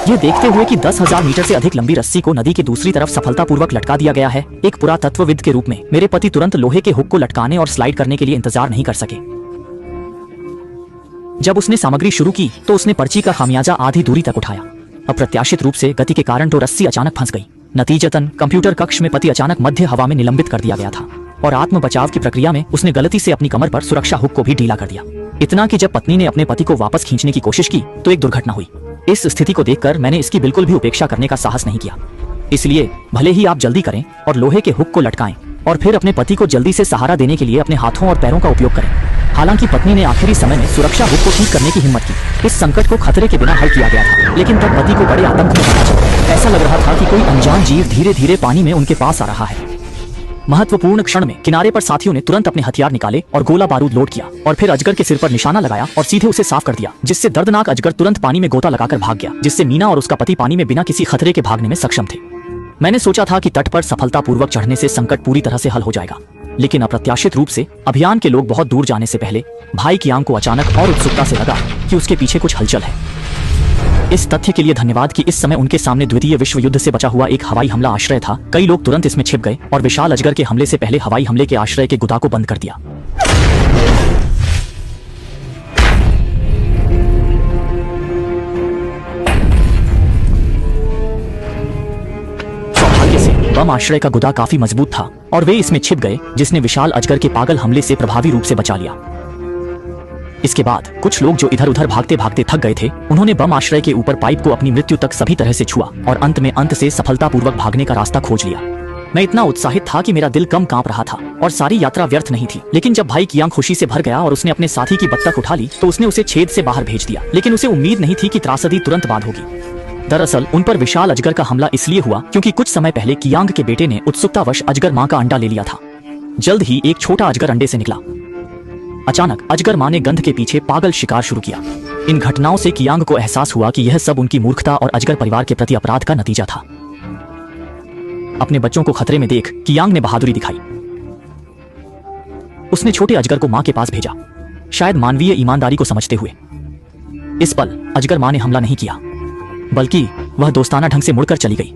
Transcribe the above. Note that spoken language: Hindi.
ये देखते हुए कि 10,000 मीटर से अधिक लंबी रस्सी को नदी के दूसरी तरफ सफलतापूर्वक लटका दिया गया है, एक पुरातत्वविद के रूप में मेरे पति तुरंत लोहे के हुक को लटकाने और स्लाइड करने के लिए इंतजार नहीं कर सके। जब उसने सामग्री शुरू की तो उसने पर्ची का खामियाजा आधी दूरी तक उठाया। अप्रत्याशित रूप से गति के कारण तो रस्सी अचानक फंस गई। नतीजतन कंप्यूटर कक्ष में पति अचानक मध्य हवा में निलंबित कर दिया गया था और आत्म बचाव की प्रक्रिया में उसने गलती से अपनी कमर पर सुरक्षा हुक को भी ढीला कर दिया। इतना कि जब पत्नी ने अपने पति को वापस खींचने की कोशिश की तो एक दुर्घटना हुई। इस स्थिति को देखकर मैंने इसकी बिल्कुल भी उपेक्षा करने का साहस नहीं किया। इसलिए भले ही आप जल्दी करें और लोहे के हुक को लटकाएं और फिर अपने पति को जल्दी से सहारा देने के लिए अपने हाथों और पैरों का उपयोग करें। हालांकि पत्नी ने आखिरी समय में सुरक्षा हुक को ठीक करने की हिम्मत की। इस संकट को खतरे के बिना हल किया गया था, लेकिन तब पति को बड़े आतंक में पता चला। ऐसा लग रहा था कि कोई अनजान जीव धीरे धीरे पानी में उनके पास आ रहा है। महत्वपूर्ण क्षण में किनारे पर साथियों ने तुरंत अपने हथियार निकाले और गोला बारूद लोड किया और फिर अजगर के सिर पर निशाना लगाया और सीधे उसे साफ कर दिया, जिससे दर्दनाक अजगर तुरंत पानी में गोता लगाकर भाग गया, जिससे मीना और उसका पति पानी में बिना किसी खतरे के भागने में सक्षम थे। मैंने सोचा था कि तट पर सफलतापूर्वक चढ़ने से संकट पूरी तरह से हल हो जाएगा, लेकिन अप्रत्याशित रूप से अभियान के लोग बहुत दूर जाने से पहले भाई कियांग को अचानक और उत्सुकता से लगा कि उसके पीछे कुछ हलचल है। इस तथ्य के लिए धन्यवाद कि इस समय उनके सामने द्वितीय विश्व युद्ध से बचा हुआ एक हवाई हमला आश्रय था। कई लोग तुरंत इसमें छिप गए और विशाल अजगर के हमले से पहले हवाई हमले के आश्रय के गुदा को बंद कर दिया। सौभाग्य से बम आश्रय का गुदा काफी मजबूत था और वे इसमें छिप गए, जिसने विशाल अजगर के पागल हमले से प्रभावी रूप से बचा लिया। इसके बाद कुछ लोग जो इधर उधर भागते भागते थक गए थे, उन्होंने बम आश्रय के ऊपर पाइप को अपनी मृत्यु तक सभी तरह से छुआ और अंत से सफलतापूर्वक भागने का रास्ता खोज लिया। मैं इतना उत्साहित था कि मेरा दिल कम कांप रहा था और सारी यात्रा व्यर्थ नहीं थी। लेकिन जब भाई कियांग खुशी से भर गया और उसने अपने साथी की बत्तख उठा ली तो उसने उसे छेद से बाहर भेज दिया, लेकिन उसे उम्मीद नहीं थी कि त्रासदी तुरंत बाद होगी। दरअसल उन पर विशाल अजगर का हमला इसलिए हुआ क्योंकि कुछ समय पहले कियांग के बेटे ने उत्सुकतावश अजगर मां का अंडा ले लिया था। जल्द ही एक छोटा अजगर अंडे से निकला। अचानक अजगर मां ने गंध के पीछे पागल शिकार शुरू किया। इन घटनाओं से कियांग को एहसास हुआ कि यह सब उनकी मूर्खता और अजगर परिवार के प्रति अपराध का नतीजा था। अपने बच्चों को खतरे में देख कियांग ने बहादुरी दिखाई। उसने छोटे अजगर को मां के पास भेजा, शायद मानवीय ईमानदारी को समझते हुए। इस पल अजगर मां ने हमला नहीं किया, बल्कि वह दोस्ताना ढंग से मुड़कर चली गई।